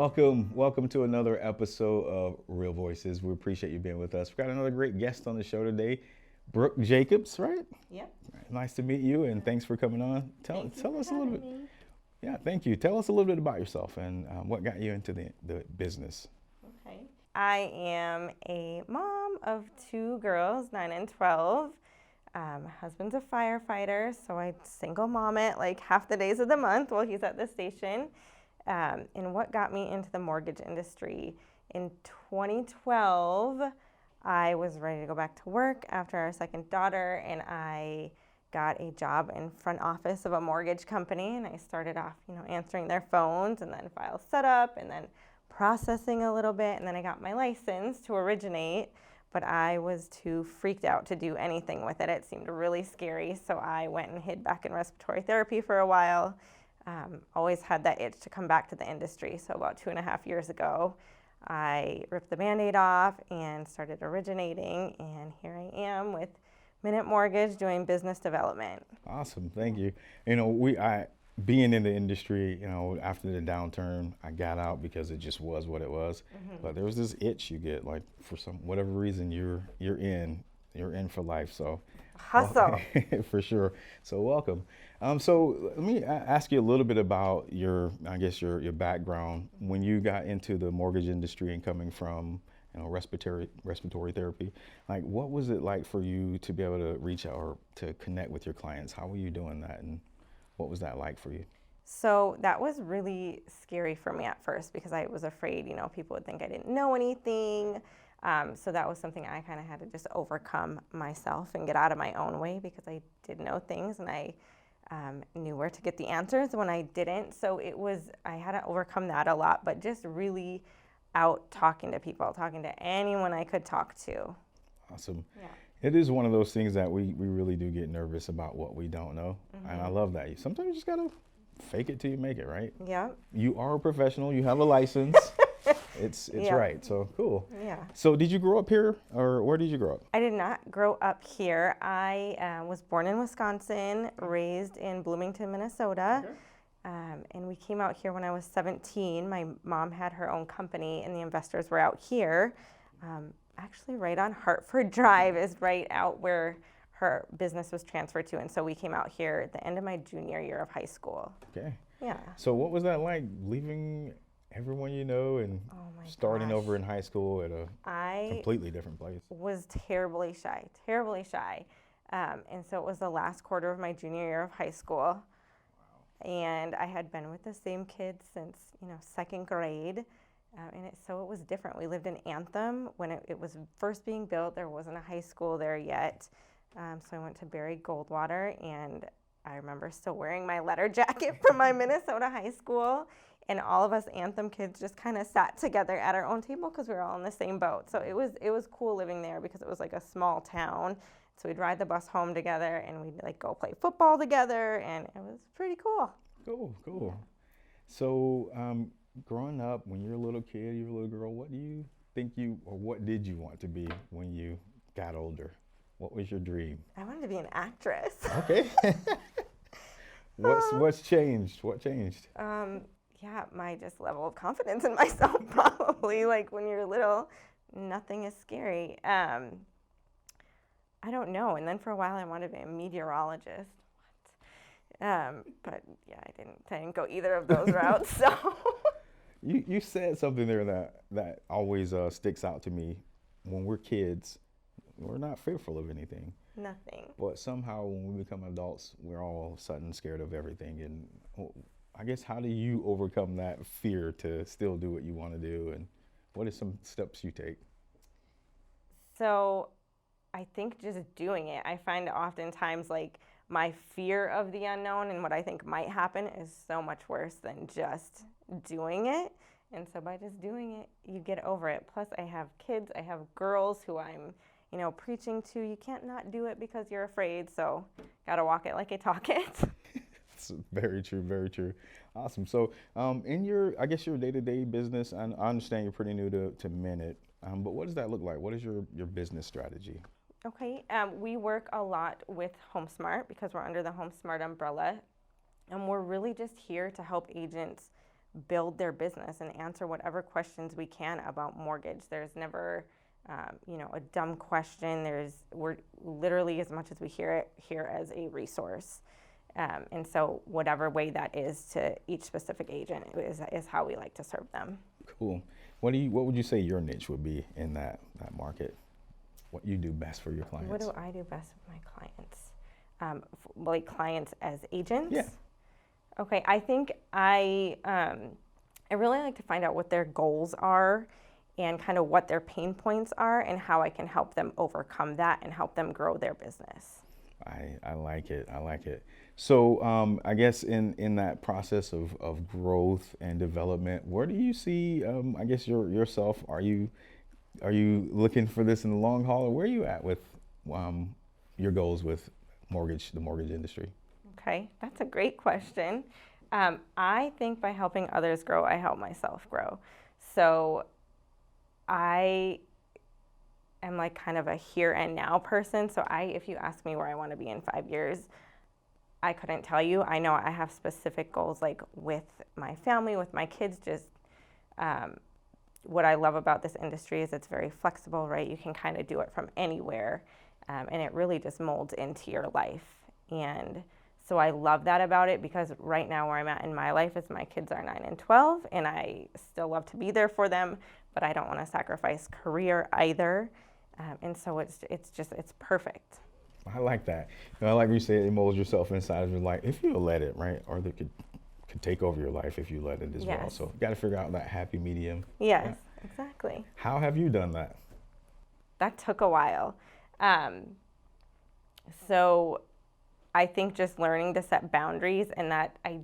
Welcome to another episode of Real Voices. We appreciate you being with us. We've got another great guest on the show today, Brooke Jacobs, right? Yep. Nice to meet you, and thanks for coming on. Tell us a little bit. Yeah, thank you. Tell us a little bit about yourself and what got you into the business. Okay. I am a mom of two girls, 9 and 12. My husband's a firefighter, so I single mom it like half the days of the month while he's at the station. And what got me into the mortgage industry, in 2012, I was ready to go back to work after our second daughter, and I got a job in front office of a mortgage company, and I started off, answering their phones and then file setup and then processing a little bit, and then I got my license to originate, but I was too freaked out to do anything with it. It seemed really scary, so I went and hid back in respiratory therapy for a while. Always had that itch to come back to the industry, so about 2.5 years ago, I ripped the Band-Aid off and started originating, and here I am with Minute Mortgage doing business development. Awesome, thank you. Being in the industry, after the downturn, I got out because it just was what it was. Mm-hmm. But there was this itch you get, like for whatever reason, you're in for life. So hustle for sure. So welcome. So let me ask you a little bit about your background when you got into the mortgage industry and coming from respiratory therapy. Like, what was it like for you to be able to reach out or to connect with your clients? How were you doing that, and what was that like for you? So that was really scary for me at first because I was afraid, people would think I didn't know anything. So that was something I kind of had to just overcome myself and get out of my own way because I did know things and I knew where to get the answers when I didn't. So I had to overcome that a lot, but just really out talking to people, talking to anyone I could talk to. Awesome. Yeah. It is one of those things that we really do get nervous about what we don't know. Mm-hmm. And I love that. Sometimes you just got to fake it till you make it, right? Yeah. You are a professional. You have a license. It's yeah. Right. So cool. Yeah. So did you grow up here, or where did you grow up? I did not grow up here. I was born in Wisconsin, raised in Bloomington, Minnesota. Okay. And we came out here when I was 17. My mom had her own company, and the investors were out here. Actually, right on Hartford Drive is right out where her business was transferred to. And so we came out here at the end of my junior year of high school. Okay. Yeah. So what was that like, leaving everyone you know and starting over in high school at a completely different place? I was terribly shy. And so it was the last quarter of my junior year of high school. Wow. And I had been with the same kids since, second grade. So it was different. We lived in Anthem when it was first being built. There wasn't a high school there yet. So I went to Barry Goldwater, and I remember still wearing my letter jacket from my Minnesota high school. And all of us Anthem kids just kind of sat together at our own table because we were all in the same boat. So it was cool living there because it was like a small town. So we'd ride the bus home together, and we'd go play football together, and it was pretty cool. Cool. Yeah. So growing up, when you're a little kid, you're a little girl, what did you want to be when you got older? What was your dream? I wanted to be an actress. Okay. What's changed? What changed? My just level of confidence in myself, probably. Like when you're little, nothing is scary. I don't know. And then for a while, I wanted to be a meteorologist. But yeah, I didn't go either of those routes. So. You said something there that always sticks out to me. When we're kids, we're not fearful of anything. Nothing. But somehow when we become adults, we're all of a sudden scared of everything. And I guess, how do you overcome that fear to still do what you want to do? And what are some steps you take? So I think just doing it. I find oftentimes my fear of the unknown and what I think might happen is so much worse than just doing it. And so by just doing it, you get over it. Plus I have kids, I have girls who I'm, preaching to. You can't not do it because you're afraid. So gotta walk it like I talk it. It's very true, very true. Awesome. So in your day-to-day business, I understand you're pretty new to Minute, but what does that look like? What is your business strategy? Okay, we work a lot with HomeSmart because we're under the HomeSmart umbrella, and we're really just here to help agents build their business and answer whatever questions we can about mortgage. There's never, a dumb question. We're literally, as much as we hear it, here as a resource. And so whatever way that is to each specific agent is how we like to serve them. Cool. What would you say your niche would be in that market? What you do best for your clients? What do I do best with my clients? Like clients as agents? Yeah. Okay, I think I really like to find out what their goals are and kind of what their pain points are and how I can help them overcome that and help them grow their business. I like it. I like it. So I guess in that process of growth and development, where do you see, I guess yourself? Are you looking for this in the long haul, or where are you at with your goals with the mortgage industry? Okay, that's a great question. I think by helping others grow, I help myself grow. So I am like kind of a here and now person. So if you ask me where I want to be in 5 years, I couldn't tell you. I know I have specific goals, like with my family, with my kids. Just what I love about this industry is it's very flexible, right? You can kind of do it from anywhere, and it really just molds into your life. And so I love that about it, because right now where I'm at in my life is my kids are 9 and 12, and I still love to be there for them, but I don't want to sacrifice career either. And so it's perfect. I like that. Like you said, it molds yourself inside of your life if you let it, right? Or they could take over your life if you let it as well. Yes. So you got to figure out that happy medium. Yes, Yeah. exactly. How have you done that? That took a while. So I think just learning to set boundaries, and that I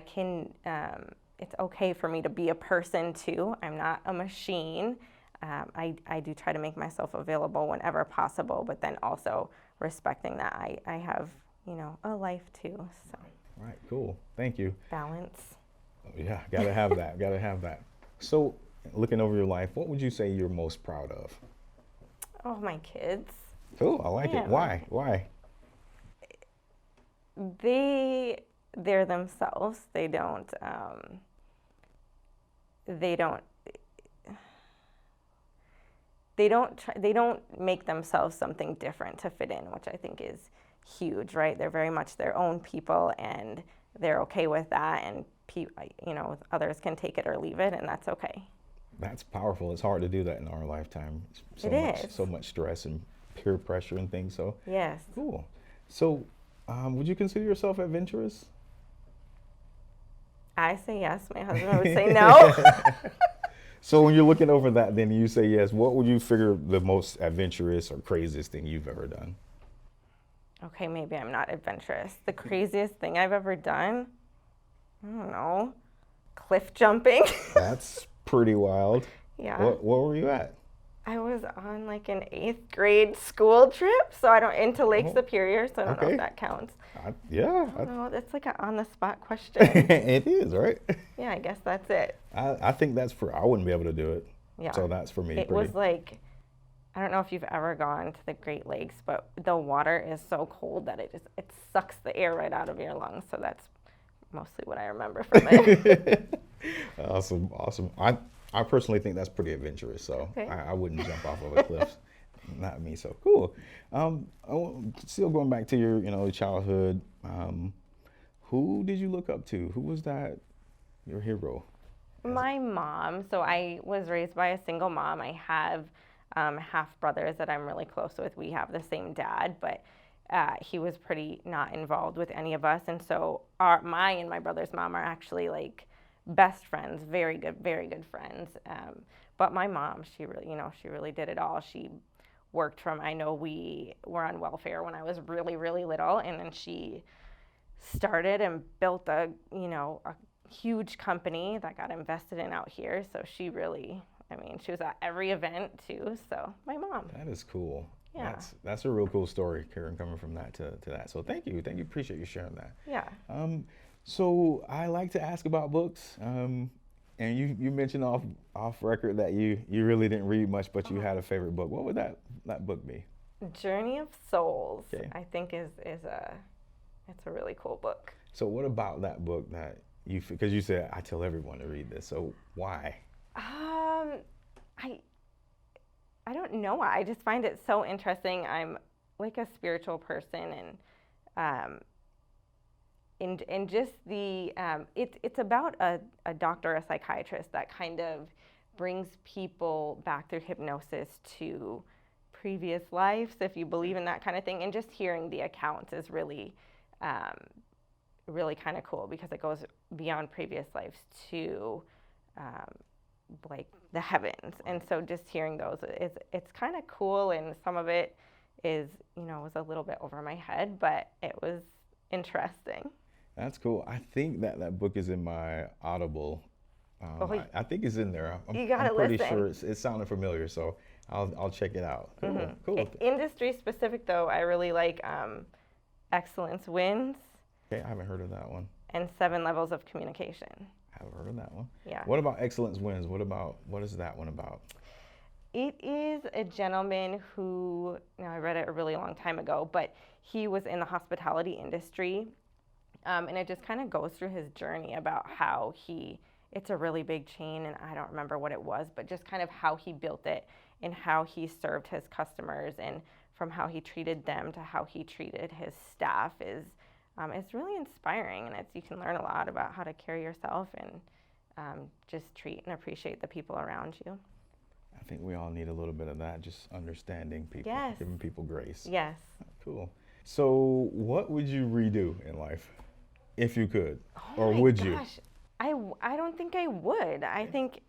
can, it's okay for me to be a person too. I'm not a machine. I do try to make myself available whenever possible, but then also respecting that I have, a life too. So. Right, cool. Thank you. Balance. Yeah, gotta have that. Gotta have that. So, looking over your life, what would you say you're most proud of? Oh, my kids. Cool. I like it. Why? They're themselves. They don't make themselves something different to fit in, which I think is huge, right? They're very much their own people, and they're okay with that, and others can take it or leave it, and that's okay. That's powerful. It's hard to do that in our lifetime. So much stress and peer pressure and things. So yes. Cool. So would you consider yourself adventurous? I say yes. My husband would say no. So when you're looking over that, then you say yes. What would you figure the most adventurous or craziest thing you've ever done? Okay, maybe I'm not adventurous. The craziest thing I've ever done, I don't know, cliff jumping. That's pretty wild. Yeah. What were you at? I was on like an 8th grade school trip, into Lake Superior, so I don't know if that counts. Yeah. No, that's like an on-the-spot question. It is, right? Yeah, I guess that's it. I think I wouldn't be able to do it. Yeah. So that's for me. It was like, I don't know if you've ever gone to the Great Lakes, but the water is so cold that it sucks the air right out of your lungs. So that's mostly what I remember from it. Awesome. I personally think that's pretty adventurous, so okay. I wouldn't jump off of a cliff. Not me. So cool. Still going back to your childhood. Who did you look up to? Who was your hero? My mom. So I was raised by a single mom. I have half brothers that I'm really close with. We have the same dad, but he was pretty not involved with any of us, and so my and my brother's mom are actually like best friends, very good friends. But my mom, she really did it all. She worked I know we were on welfare when I was really, really little, and then she started and built a huge company that got invested in out here. So she really, she was at every event too. So my mom. That is cool. Yeah. That's a real cool story, Karen, coming from that to that. So thank you. Appreciate you sharing that. Yeah. So I like to ask about books. And you mentioned off record that you really didn't read much, but you had a favorite book. What would that book be? Journey of Souls. Okay. I think it's a really cool book. So what about that book that Because you said I tell everyone to read this, so why? Um, I I don't know why. I just find it so interesting. I'm like a spiritual person, and um, and just the it's about a doctor, a psychiatrist that kind of brings people back through hypnosis to previous lives, if you believe in that kind of thing. And just hearing the accounts is um, really kind of cool because it goes beyond previous lives to um, like the heavens. And so just hearing those is it's kind of cool, and some of it is, was a little bit over my head, but it was interesting. That's cool. I think that book is in my Audible. Oh, I think it's in there. you I'm gotta pretty listen. sure it sounded familiar, so I'll check it out. Cool, cool. Industry specific though, I really like Excellence Wins Okay, I haven't heard of that one. and Seven Levels of Communication. I haven't heard of that one. Yeah. What about Excellence Wins? What is that one about? It is a gentleman who, now I read it a really long time ago, but he was in the hospitality industry. And it just kind of goes through his journey about how it's a really big chain, and I don't remember what it was, but just kind of how he built it and how he served his customers, and from how he treated them to how he treated his staff is really inspiring. And you can learn a lot about how to carry yourself and just treat and appreciate the people around you. I think we all need a little bit of that, just understanding people, Yes. giving people grace. Yes. Cool. So, what would you redo in life, if you could, Oh or my would you? gosh. I don't think I would. I think,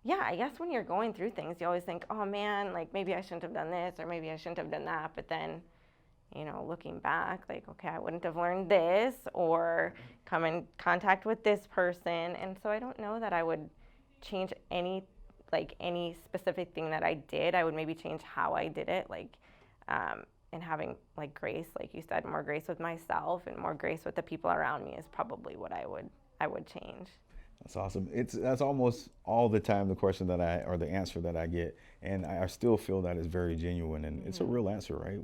yeah, I guess when you're going through things, you always think, oh man, like maybe I shouldn't have done this or maybe I shouldn't have done that. But then, looking back, like, okay, I wouldn't have learned this or come in contact with this person. And so I don't know that I would change any specific thing that I did. I would maybe change how I did it, and having like grace, like you said, more grace with myself and more grace with the people around me is probably what I would change. That's awesome. That's almost all the time the question or the answer that I get, and I still feel that is very genuine, and it's a real answer, right?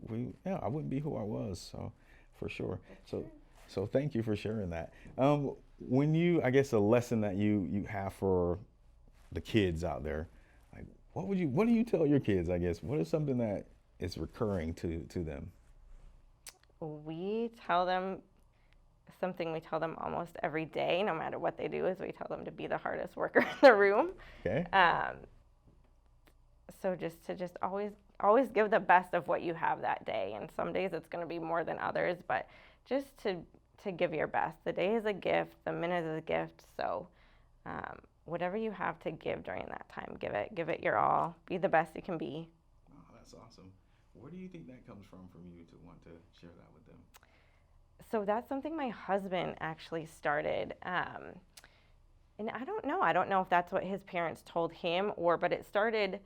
I wouldn't be who I was, so for sure. So thank you for sharing that. I guess a lesson that you have for the kids out there, like what do you tell your kids? I guess what is something that is recurring to them? We tell them something we tell them almost every day, no matter what they do, is we tell them to be the hardest worker in the room. Okay. So just always give the best of what you have that day. And some days it's going to be more than others, but just to give your best. The day is a gift. The minute is a gift. So whatever you have to give during that time, give it your all. Be the best you can be. Oh, that's awesome. Where do you think that comes from you to want to share that with them? So that's something my husband actually started. And I don't know. I don't know if that's what his parents told him but it started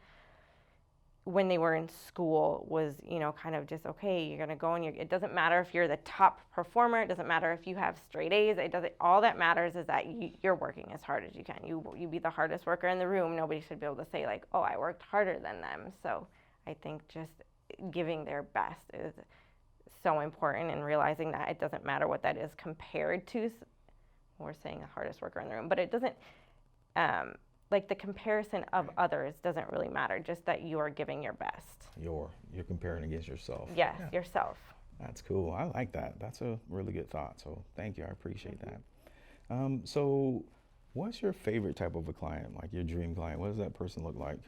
when they were in school, was, kind of just, okay, you're going to go and it doesn't matter if you're the top performer. It doesn't matter if you have straight A's. All that matters is that you're working as hard as you can. You be the hardest worker in the room. Nobody should be able to say like, oh, I worked harder than them. So I think just giving their best is so important, and realizing that it doesn't matter what that is compared to. We're saying the hardest worker in the room, but it doesn't, like the comparison of others doesn't really matter, just that you are giving your best. You're comparing against yourself. Yes, yeah. Yourself. That's cool. I like that. That's a really good thought. So thank you. I appreciate that. So what's your favorite type of a client, like your dream client? What does that person look like?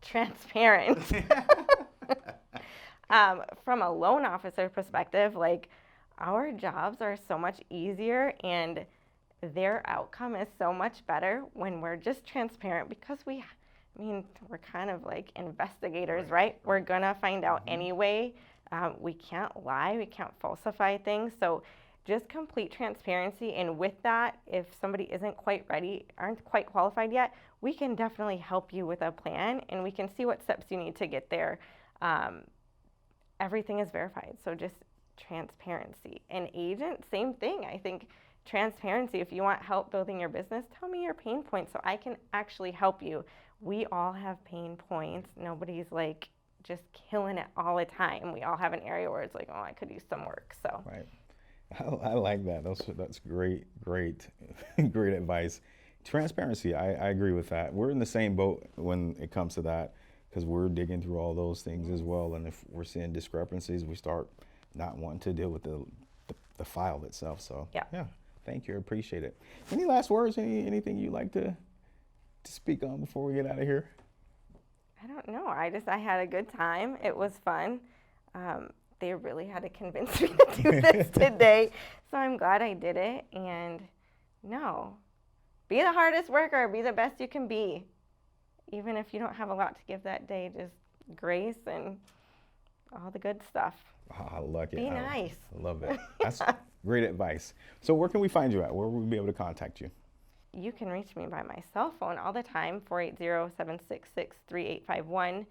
Transparent. From a loan officer perspective, like our jobs are so much easier and their outcome is so much better when we're just transparent, because we're kind of like investigators, right? We're gonna find out anyway. We can't lie, we can't falsify things. So just complete transparency. And with that, if somebody isn't quite ready, aren't quite qualified yet, we can definitely help you with a plan, and we can see what steps you need to get there. Everything is verified, so just transparency. An agent, same thing. I think transparency. If you want help building your business, tell me your pain points so I can actually help you. We all have pain points. Nobody's like just killing it all the time. We all have an area where it's like, oh, I could use some work. So right. I like that. That's great, great, great advice. Transparency, I agree with that. We're in the same boat when it comes to that because we're digging through all those things as well. And if we're seeing discrepancies, we start not wanting to deal with the file itself. So, Yeah. yeah, thank you. I appreciate it. Any last words? Anything you'd like to speak on before we get out of here? I don't know. I had a good time. It was fun. They really had to convince me to do this today, so I'm glad I did it. And no, be the hardest worker. Be the best you can be, even if you don't have a lot to give that day. Just grace and all the good stuff. I like it. Be nice. I love it. That's great advice. So where can we find you at? Where will we be able to contact you? You can reach me by my cell phone all the time, 480-766-3851.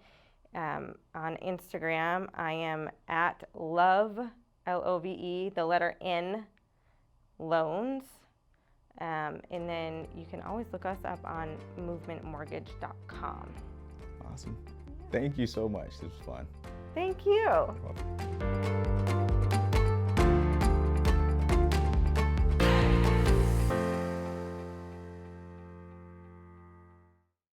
On Instagram, I am at love, L-O-V-E, the letter N, loans. And then you can always look us up on movementmortgage.com. Awesome. Thank you so much. This was fun. Thank you. Welcome.